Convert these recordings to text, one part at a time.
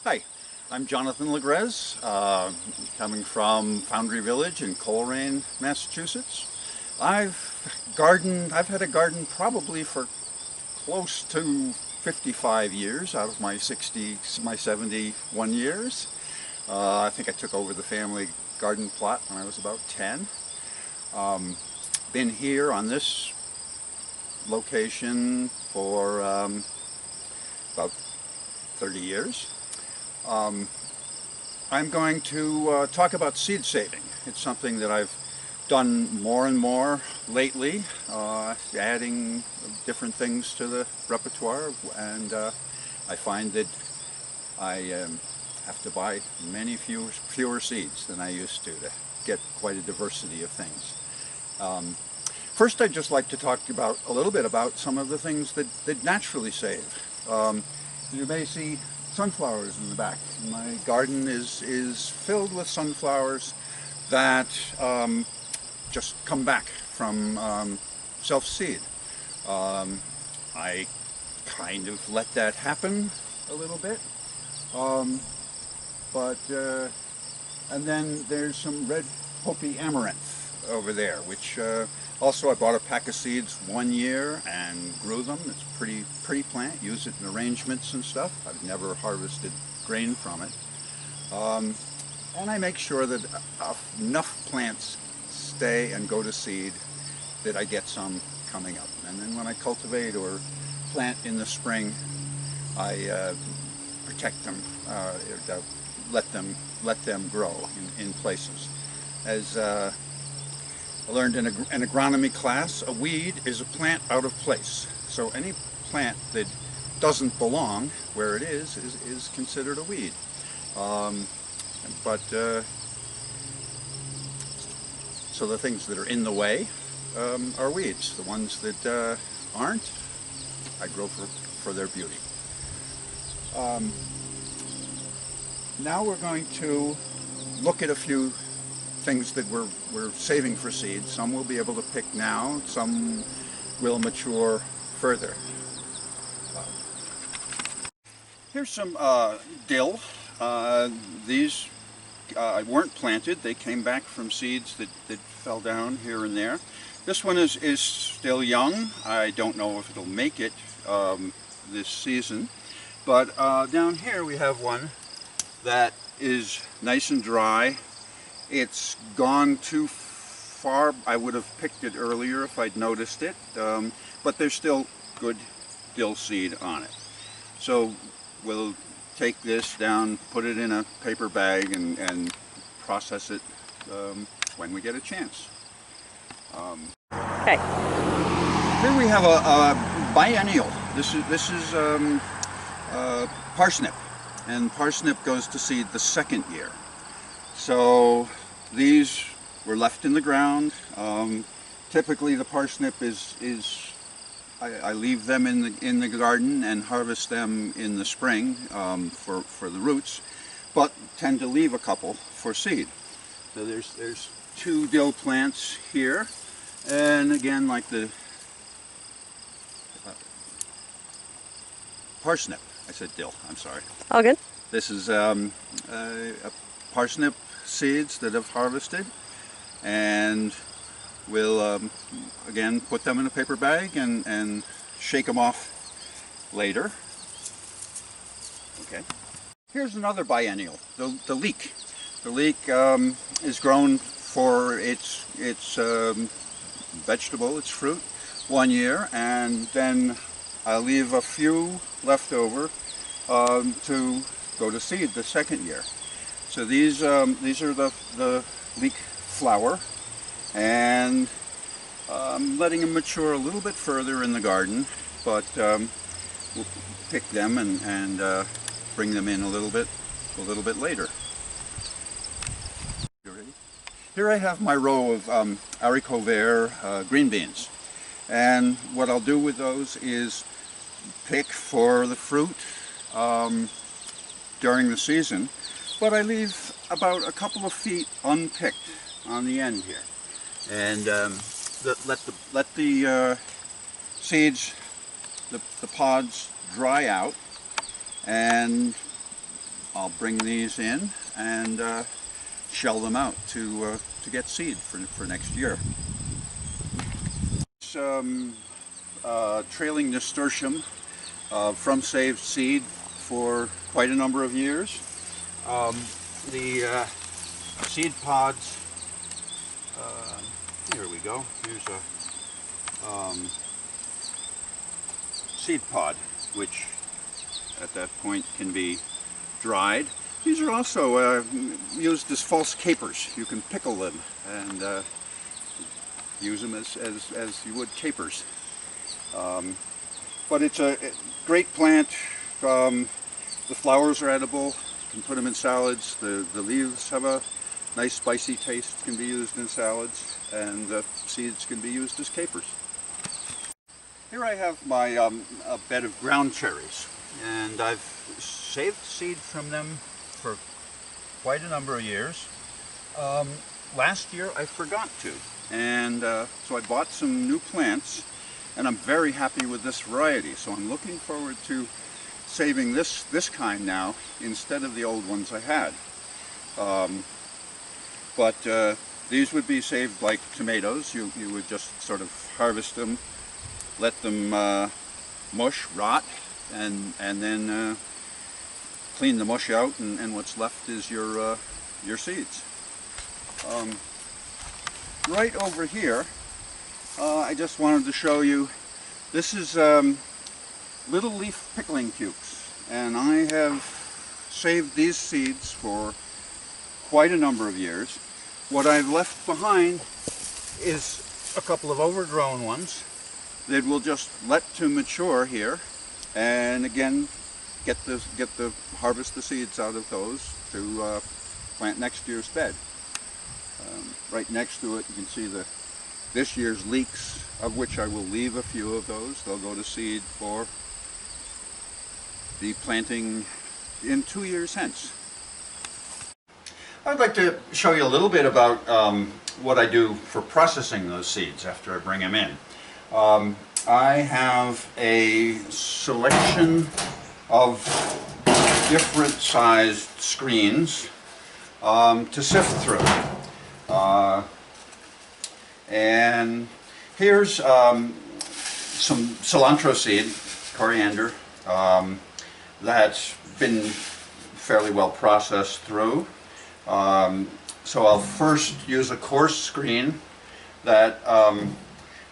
Hi, I'm Jonathan Lagreze, coming from Foundry Village in Colrain, Massachusetts. I've had a garden probably for close to 55 years out of my 71 years. I think I took over the family garden plot when I was about 10. Been here on this location for about 30 years. Um, I'm going to talk about seed saving. It's something that I've done more and more lately, adding different things to the repertoire, and I find that I have to buy many fewer seeds than I used to get quite a diversity of things. First, I'd just like to talk about a little bit about some of the things that naturally save. You may see sunflowers in the back. My garden is filled with sunflowers that just come back from self-seed. I kind of let that happen a little bit, um, but and then there's some red Hopi amaranth over there, which also I bought a pack of seeds one year and grew them. It's a pretty plant. Use it in arrangements and stuff. I've never harvested grain from it. And I make sure that enough plants stay and go to seed that I get some coming up. And then when I cultivate or plant in the spring, I protect them, let them grow in places. As I learned in an agronomy class, a weed is a plant out of place. So any plant that doesn't belong where it is considered a weed. So the things that are in the way are weeds. The ones that aren't, I grow for their beauty. Now we're going to look at a few things that we're saving for seeds. Some we'll be able to pick now, some will mature further. Here's some dill. These weren't planted. They came back from seeds that fell down here and there. This one is still young. I don't know if it'll make it this season. But down here we have one that is nice and dry. It's gone too far. I would have picked it earlier if I'd noticed it, but there's still good dill seed on it. So we'll take this down, put it in a paper bag, and process it when we get a chance. Okay. Here we have a biennial. This is parsnip, and parsnip goes to seed the second year. So these were left in the ground. Typically the parsnip I leave them in the garden and harvest them in the spring for the roots, but tend to leave a couple for seed. So there's two dill plants here, and again, like the parsnip. I said dill, I'm sorry. All good. This is a parsnip seeds that I've harvested, and we'll again put them in a paper bag and shake them off later. Okay. Here's another biennial, the leek. The leek is grown for its vegetable, its fruit, 1 year, and then I'll leave a few left over to go to seed the second year. So these are the leek flower, and I'm letting them mature a little bit further in the garden, but we'll pick them and bring them in a little bit later. You ready? Here I have my row of haricot vert green beans, and what I'll do with those is pick for the fruit during the season, but I leave about a couple of feet unpicked on the end here, and let the seeds, the pods dry out, and I'll bring these in and shell them out to get seed for next year. Trailing nasturtium from saved seed for quite a number of years. The seed pods, here we go, here's a seed pod, which at that point can be dried. These are also used as false capers. You can pickle them and use them as you would capers. But it's a great plant. The flowers are edible. You can put them in salads. The leaves have a nice spicy taste, can be used in salads, and the seeds can be used as capers. Here I have my a bed of ground cherries, and I've saved seed from them for quite a number of years. Last year I forgot to, and so I bought some new plants, and I'm very happy with this variety. So I'm looking forward to saving this kind now instead of the old ones I had. But these would be saved like tomatoes. You would just sort of harvest them, let them mush, rot, and then clean the mush out, and what's left is your seeds. Right over here, I just wanted to show you, this is little leaf pickling cukes, and I have saved these seeds for quite a number of years. What I've left behind is a couple of overgrown ones that we'll just let to mature here, and again harvest the seeds out of those to plant next year's bed. Right next to it you can see this year's leeks, of which I will leave a few of those. They'll go to seed for the planting in 2 years hence. I'd like to show you a little bit about what I do for processing those seeds after I bring them in. I have a selection of different sized screens to sift through. And here's some cilantro seed, coriander, that's been fairly well processed through. So I'll first use a coarse screen that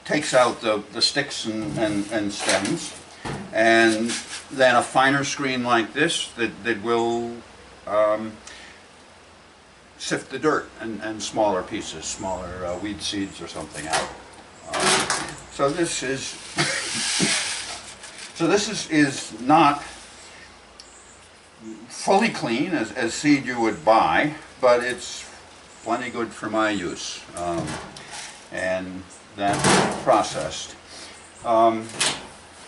takes out the sticks and stems, and then a finer screen like this that will sift the dirt and smaller pieces, smaller weed seeds or something out. So this is not fully clean as seed you would buy, but it's plenty good for my use, and that's processed.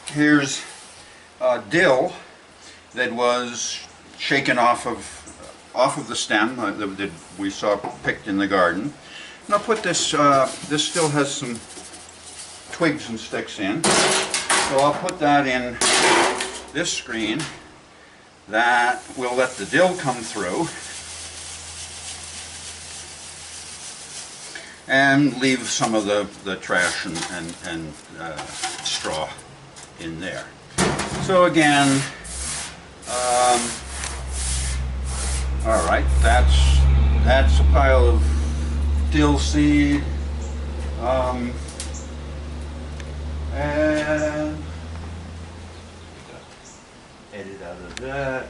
Here's dill that was shaken off of the stem that we saw picked in the garden. And I'll put this, this still has some twigs and sticks in, so I'll put that in this screen. That will let the dill come through and leave some of the trash and straw in there. So again, all right, that's a pile of dill seed, and edit out of that.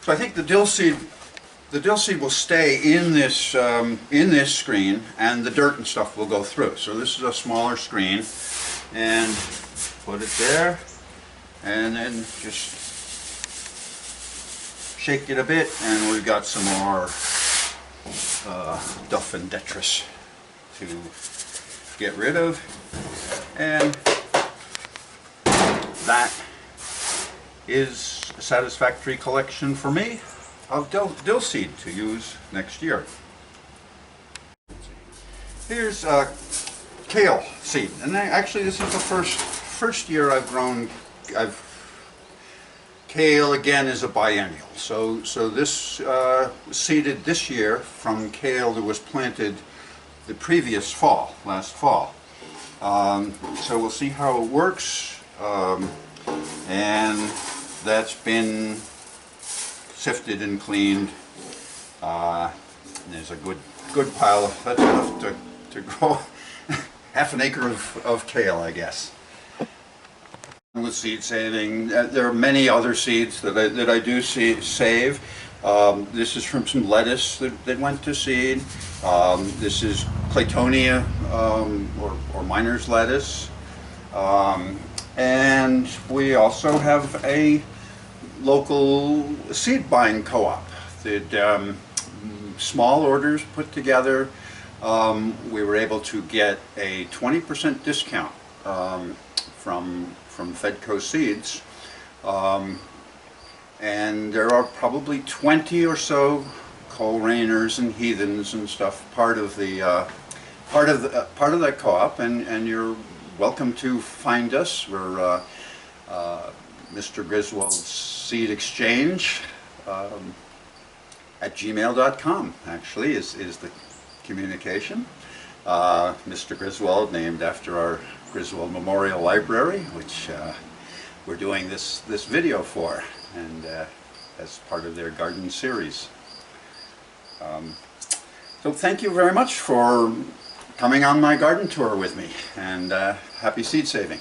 So I think the dill seed will stay in this screen, and the dirt and stuff will go through. So this is a smaller screen, and put it there, and then just shake it a bit, and we've got some more duff and detritus to get rid of, and that is a satisfactory collection for me of dill seed to use next year. Here's kale seed, and actually this is the first year I've grown. Kale again is a biennial, so this was seeded this year from kale that was planted the previous fall, last fall. So we'll see how it works, and that's been sifted and cleaned. There's a good pile. That's enough to grow half an acre of kale, I guess. With seed saving, there are many other seeds that I do save. This is from some lettuce that went to seed. This is Claytonia or miner's lettuce. And we also have a local seed buying co-op that small orders put together. We were able to get a 20% discount from Fedco Seeds, and there are probably 20 or so Colrainers and heathens and stuff part of that co-op, and you're welcome to find us. We're Mr. Griswold's Seed Exchange at gmail.com. Actually, is the communication. Mr. Griswold, named after our Griswold Memorial Library, which we're doing this video for, and as part of their garden series. So thank you very much for coming on my garden tour with me, and happy seed saving.